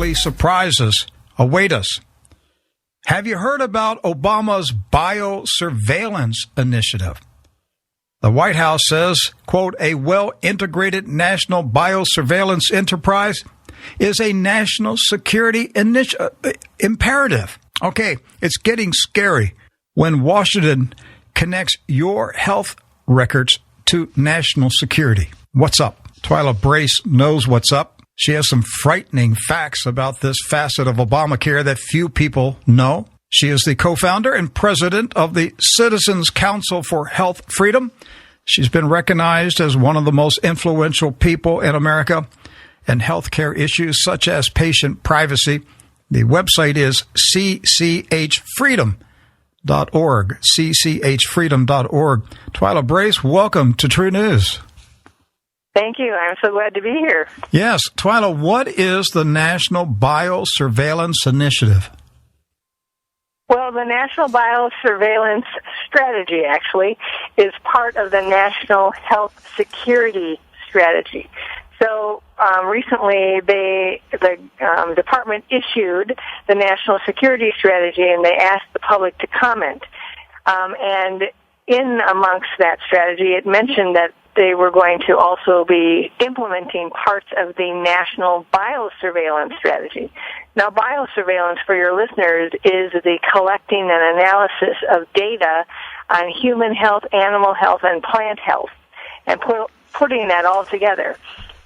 unlikely surprises await us. Have you heard about Obama's biosurveillance initiative? The White House says, quote, a well-integrated national biosurveillance enterprise is a national security imperative. Okay, it's getting scary when Washington connects your health records to national security. What's up? Twila Brase knows what's up. She has some frightening facts about this facet of Obamacare that few people know. She is the co-founder and president of the Citizens Council for Health Freedom. She's been recognized as one of the most influential people in America in healthcare issues such as patient privacy. The website is cchfreedom.org, cchfreedom.org. Twila Brase, welcome to True News. Thank you. I'm so glad to be here. Yes. Twila, what is the National Biosurveillance Initiative? Well, the National Biosurveillance Strategy, actually, is part of the National Health Security Strategy. So recently, the department issued the National Security Strategy, and they asked the public to comment. And in amongst that strategy, it mentioned that they were going to also be implementing parts of the National Biosurveillance Strategy. Now, biosurveillance, for your listeners, is the collecting and analysis of data on human health, animal health, and plant health, and putting that all together.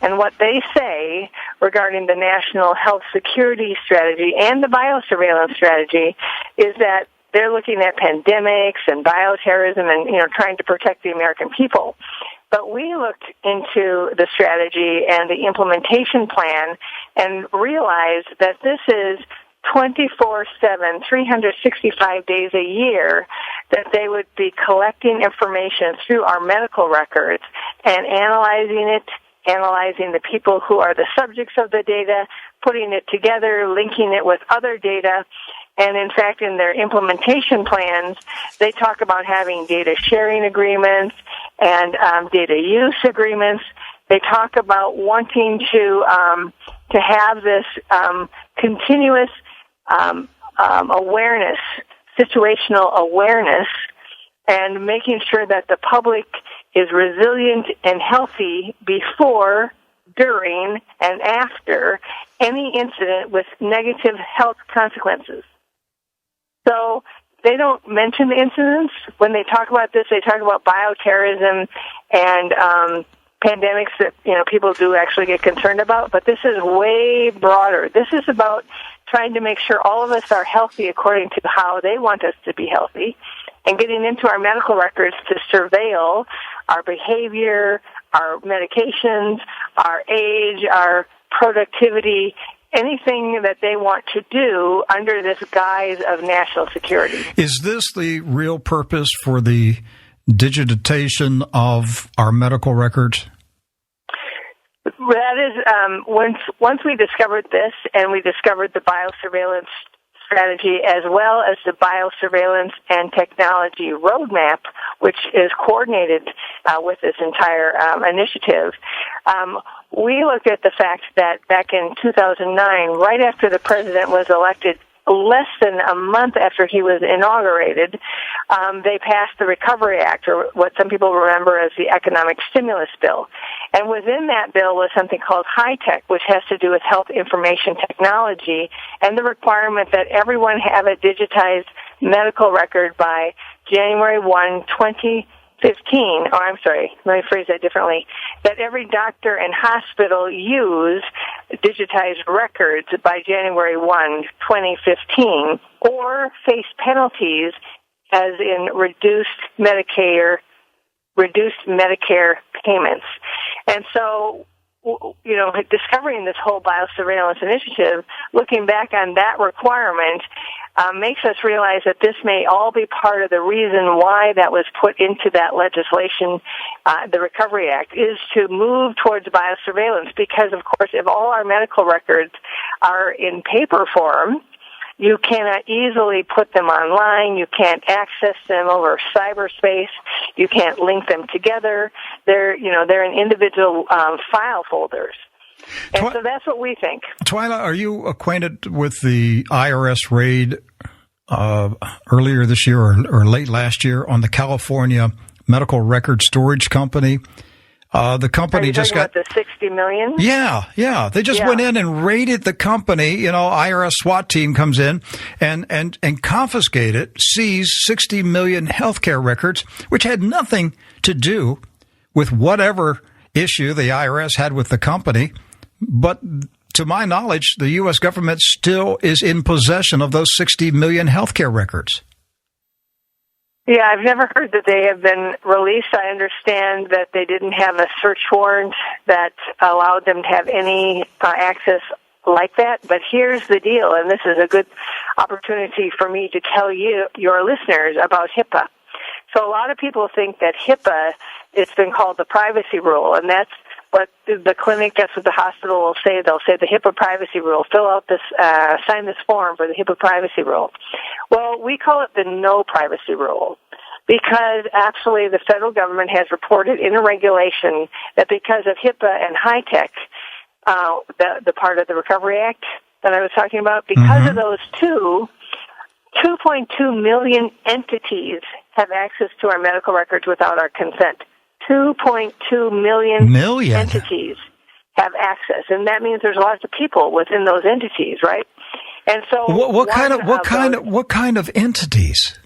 And what they say regarding the National Health Security Strategy and the Biosurveillance Strategy is that they're looking at pandemics and bioterrorism and, trying to protect the American people. But we looked into the strategy and the implementation plan and realized that this is 24/7, 365 days a year, that they would be collecting information through our medical records and analyzing the people who are the subjects of the data, putting it together, linking it with other data. And in fact, in their implementation plans, they talk about having data sharing agreements and data use agreements. They talk about wanting to have this continuous awareness, situational awareness, and making sure that the public is resilient and healthy before, during, and after any incident with negative health consequences. So they don't mention the incidents. When they talk about this, they talk about bioterrorism and pandemics that people do actually get concerned about. But this is way broader. This is about trying to make sure all of us are healthy according to how they want us to be healthy, and getting into our medical records to surveil our behavior, our medications, our age, our productivity, anything that they want to do under this guise of national security. Is this the real purpose for the digitization of our medical records? That is, once we discovered this, and we discovered the biosurveillance strategy as well as the biosurveillance and technology roadmap, which is coordinated with this entire initiative, we looked at the fact that back in 2009, right after the president was elected, less than a month after he was inaugurated, they passed the Recovery Act, or what some people remember as the Economic Stimulus Bill. And within that bill was something called HITECH, which has to do with health information technology, and the requirement that everyone have a digitized medical record by January 1, 2015, or I'm sorry, let me phrase that differently, that every doctor and hospital use digitized records by January 1, 2015, or face penalties as in reduced Medicare payments. And so, discovering this whole biosurveillance initiative, looking back on that requirement, makes us realize that this may all be part of the reason why that was put into that legislation, the Recovery Act, is to move towards biosurveillance. Because, of course, if all our medical records are in paper form, you cannot easily put them online. You can't access them over cyberspace. You can't link them together. They're in individual file folders. And so that's what we think. Twila, are you acquainted with the IRS raid earlier this year or late last year on the California Medical Record Storage Company? The company just got the $60 million. Yeah. They just went in and raided the company. IRS SWAT team comes in and confiscated, seized 60 million healthcare records, which had nothing to do with whatever issue the IRS had with the company. But to my knowledge, the U.S. government still is in possession of those 60 million healthcare records. Yeah, I've never heard that they have been released. I understand that they didn't have a search warrant that allowed them to have any access like that. But here's the deal, and this is a good opportunity for me to tell you, your listeners, about HIPAA. So a lot of people think that HIPAA, it's been called the privacy rule, and that's what the clinic, that's what the hospital will say. They'll say the HIPAA privacy rule. Fill out this, sign this form for the HIPAA privacy rule. Well, we call it the no privacy rule because actually the federal government has reported in a regulation that because of HIPAA and high-tech, the part of the Recovery Act that I was talking about, because of those 2.2 million entities have access to our medical records without our consent. 2.2 million entities have access, and that means there's lots of people within those entities, right? And so, what kind of entities?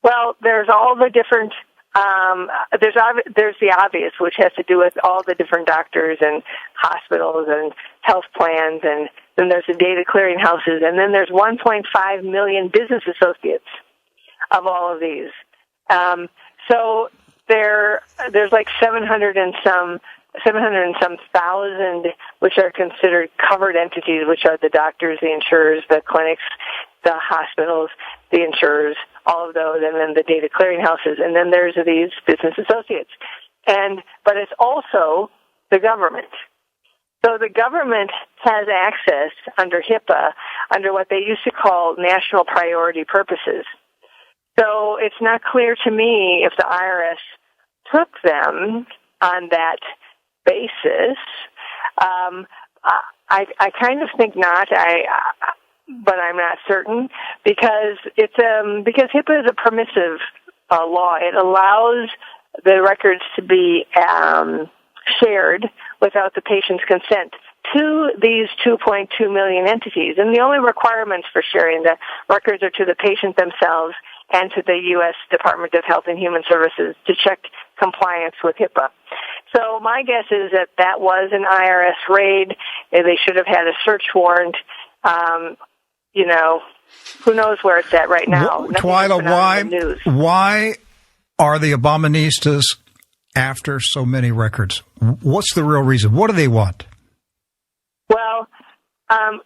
Well, there's all the different. There's the obvious, which has to do with all the different doctors and hospitals and health plans, and then there's the data clearinghouses, and then there's 1.5 million business associates of all of these. So there's like 700 and some thousand, which are considered covered entities, which are the doctors, the insurers, the clinics, the hospitals, the insurers, all of those, and then the data clearinghouses, and then there's these business associates. But it's also the government. So the government has access under HIPAA, under what they used to call national priority purposes. So it's not clear to me if the IRS took them on that basis. I kind of think not. But I'm not certain because because HIPAA is a permissive law. It allows the records to be shared without the patient's consent to these 2.2 million entities. And the only requirements for sharing the records are to the patient themselves and to the U.S. Department of Health and Human Services to check compliance with HIPAA. So my guess is that was an IRS raid. They should have had a search warrant. Who knows where it's at right now. Twila, why are the Obaministas after so many records? What's the real reason? What do they want? Well,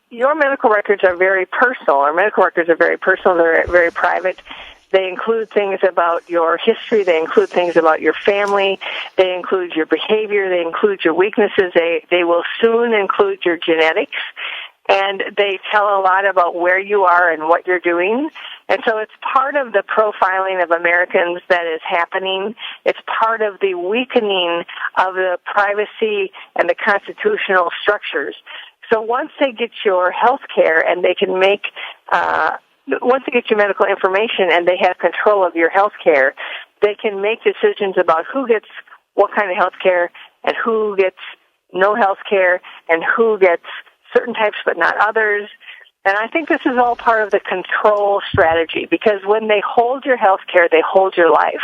your medical records are very personal. Our medical records are very personal. They're very private. They include things about your history. They include things about your family. They include your behavior. They include your weaknesses. They will soon include your genetics. And they tell a lot about where you are and what you're doing. And so it's part of the profiling of Americans that is happening. It's part of the weakening of the privacy and the constitutional structures. So once they get your health care and they can make, once they get your medical information and they have control of your health care, they can make decisions about who gets what kind of health care and who gets no health care and who gets certain types but not others. And I think this is all part of the control strategy because when they hold your health care, they hold your life.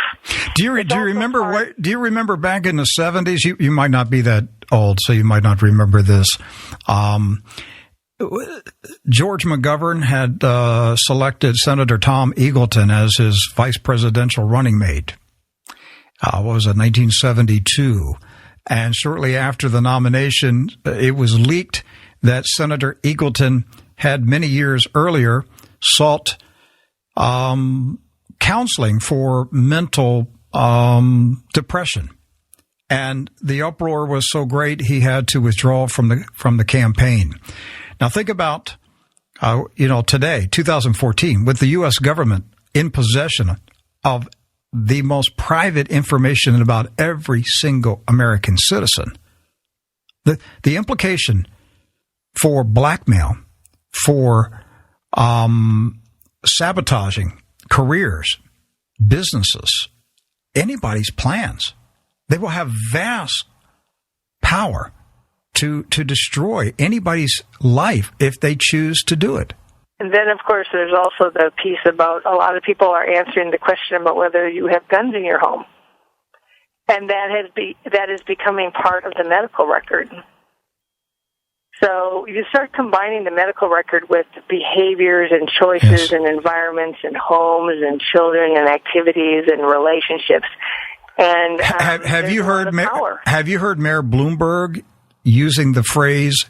Do you remember back in the 70s? You might not be that old, so you might not remember this. George McGovern had selected Senator Tom Eagleton as his vice presidential running mate. What was it, 1972? And shortly after the nomination, it was leaked that Senator Eagleton had many years earlier sought counseling for mental depression. And the uproar was so great he had to withdraw from the campaign. Now think about today, 2014, with the U.S. government in possession of the most private information about every single American citizen. The implication for blackmail, for sabotaging careers, businesses, anybody's plans, they will have vast power to destroy anybody's life if they choose to do it. And then, of course, there's also the piece about a lot of people are answering the question about whether you have guns in your home. And that is becoming part of the medical record. So you start combining the medical record with behaviors and choices and environments and homes and children and activities and relationships. And have you heard Mayor Bloomberg using the phrase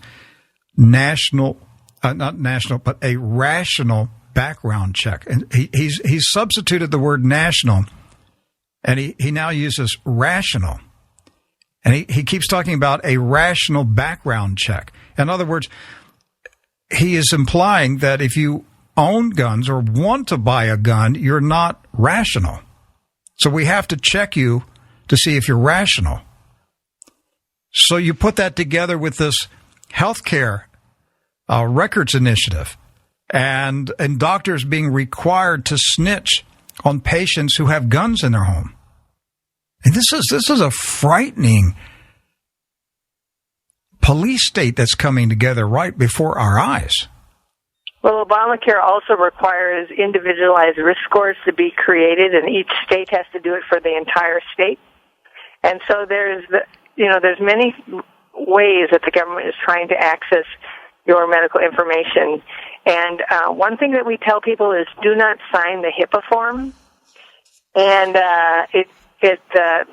national, not national, but a rational background check? And he's substituted the word national, and he now uses rational. And he keeps talking about a rational background check. In other words, he is implying that if you own guns or want to buy a gun, you're not rational. So we have to check you to see if you're rational. So you put that together with this healthcare records initiative and doctors being required to snitch on patients who have guns in their home. And this is a frightening police state that's coming together right before our eyes. Well, Obamacare also requires individualized risk scores to be created, and each state has to do it for the entire state. And so there's many ways that the government is trying to access your medical information. And one thing that we tell people is do not sign the HIPAA form. And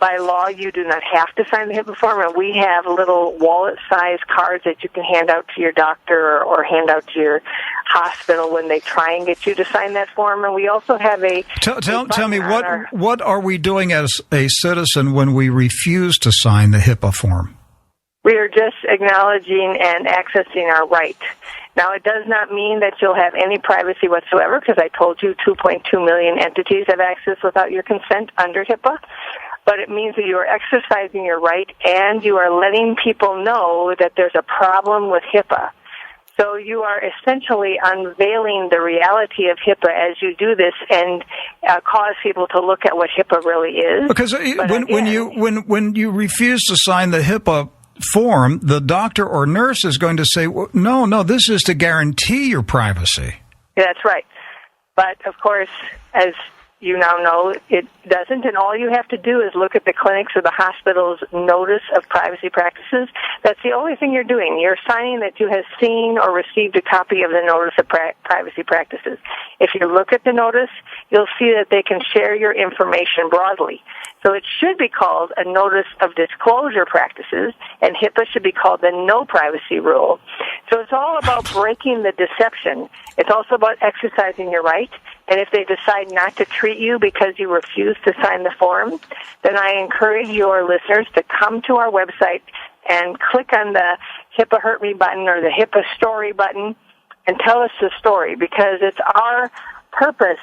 by law, you do not have to sign the HIPAA form, and we have little wallet-sized cards that you can hand out to your doctor or hand out to your hospital when they try and get you to sign that form. And we also have a... Tell me, what are we doing as a citizen when we refuse to sign the HIPAA form? We are just acknowledging and accessing our right. Now, it does not mean that you'll have any privacy whatsoever, because I told you 2.2 million entities have access without your consent under HIPAA. But it means that you are exercising your right and you are letting people know that there's a problem with HIPAA. So you are essentially unveiling the reality of HIPAA as you do this and cause people to look at what HIPAA really is. Because when you refuse to sign the HIPAA form, the doctor or nurse is going to say, well, no, this is to guarantee your privacy. That's right. But, of course, as you now know, it doesn't, and all you have to do is look at the clinics or the hospital's notice of privacy practices. That's the only thing you're doing. You're signing that you have seen or received a copy of the notice of privacy practices. If you look at the notice, you'll see that they can share your information broadly. So it should be called a notice of disclosure practices, and HIPAA should be called the no privacy rule. So it's all about breaking the deception. It's also about exercising your right. And if they decide not to treat you because you refuse to sign the form, then I encourage your listeners to come to our website and click on the HIPAA Hurt Me button or the HIPAA Story button and tell us the story, because it's our purpose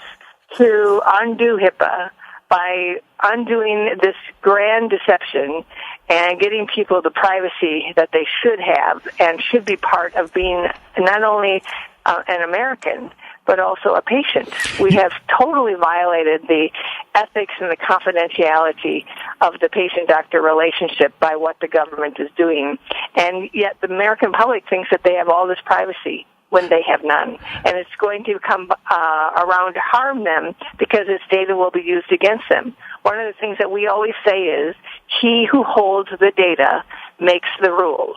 to undo HIPAA by undoing this grand deception and getting people the privacy that they should have and should be part of being not only an American, but also a patient. We have totally violated the ethics and the confidentiality of the patient-doctor relationship by what the government is doing. And yet the American public thinks that they have all this privacy when they have none. And it's going to come around to harm them because this data will be used against them. One of the things that we always say is, he who holds the data makes the rules.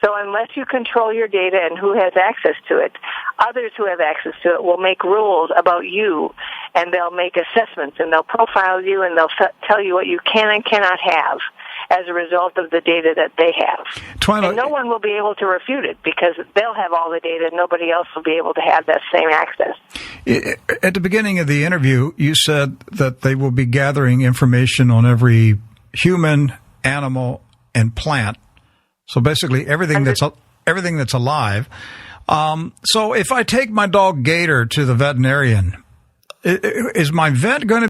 So unless you control your data and who has access to it, others who have access to it will make rules about you, and they'll make assessments, and they'll profile you, and they'll tell you what you can and cannot have as a result of the data that they have. Twila, and no one will be able to refute it because they'll have all the data and nobody else will be able to have that same access. At the beginning of the interview, you said that they will be gathering information on every human, animal, and plant. So basically everything that's alive. So if I take my dog Gator to the veterinarian, is my vet going to